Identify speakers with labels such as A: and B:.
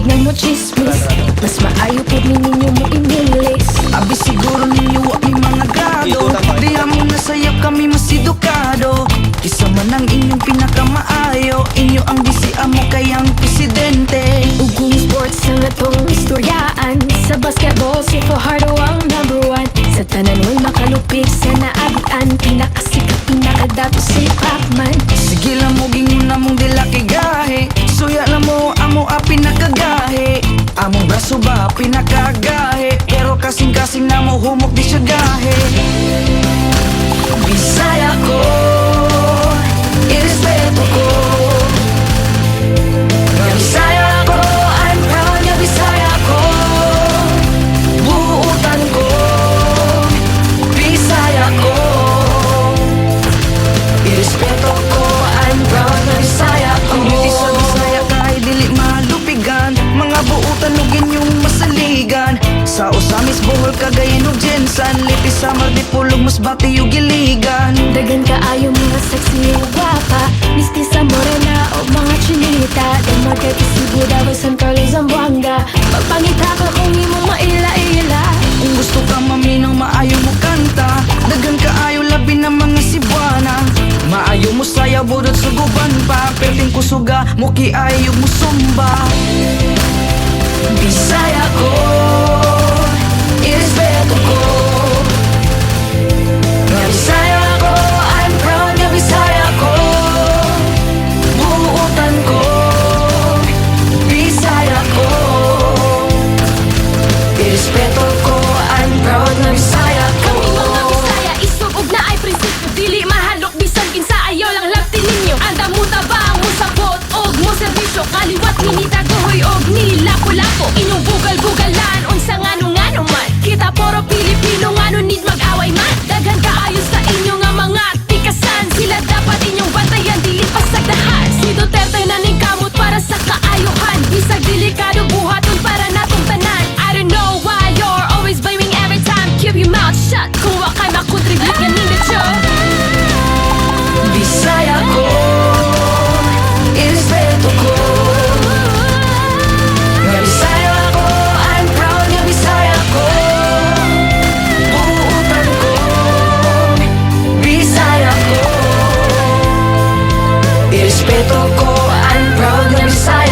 A: ng mo chismis. Mas maayo po ninyo mo imilis.
B: Abi siguro ninyo wa may mga grado. Diha mo nasayap kami masidukado. Isa man ang inyong pinakamaayo. Inyo ang bisian mo kayang presidente.
A: Ugong sports ang atong istoryaan. Sa basketball si Fajardo ang #1. Sa tanan mo'y makalupig sa naabitan. Pinakasikat, pinakadato si Pacman.
B: Sige lang mo gingon na mong dila kay gahe. Suya lang mo amo a pinakagahe. Among braso ba pinakagahe. Pero kasing-kasing na mo humok di siya gahe. Bisaya ko, irespeto ko. Nga Bisaya ko, I'm proud nga Bisaya ko. Buutan ko, Bisaya ko. Irespeto ko, I'm proud nga Bisaya ko. Ang beauty sa Bisaya kahit dili malupigan. Mga buutan ug inyong masaligan. Sa Osamis, Bohol, Cagayan ug Jensan. Lipi, Samar, Dipolog, Masbate ug Iligan.
A: Dagan kaayo mga sexy ug gwapa. Mistisa morena o mga chinita. Damarga, Cebu, Davao, San Carlos, Zamboanga. Magpangita ka kung imong maila-ila.
B: Kung gusto ka maminaw, maayo mo kanta. Dagan kaayo labi ng mga Cebuana. Maayo mo saya, budot sa guban pa. Perting kusuga, muki ayo mo sumba. Bisaya ko, irespeto ko. Nga Bisaya ko, I'm proud nga Bisaya ko. Buutan ko, Bisaya ko. Irespeto ko, I'm proud nga Bisaya ko.
A: Kami mga Bisaya, isog ug naay prinsipyo. Dili mahalok bisan kinsa ayaw lang labti ninyo. Anda mo tabang mo sabot og mo serbisyo. Kaliwat minita gohoy og nilapo-lapo. Inyong bugal-bugalan unsa ngano-ngano man. Kita puro Pilipino ngano need mag-away man. Daghan kaayo sa inyo nga mga tikasan. Sila dapat inyong bantayan dili pasagdahan. Si Duterte na ning kamot para sa kaayuhan. Bisag delikado buhaton para natong tanan. I don't know why you're always blaming every time. Keep your mouth shut kung wa kay makontribute ganin the show.
B: Bisaya ko, irespeto ko. Nga Bisaya ko, I'm proud nga Bisaya ko. Buutan ko, Bisaya ko. Irespeto ko, I'm proud nga Bisaya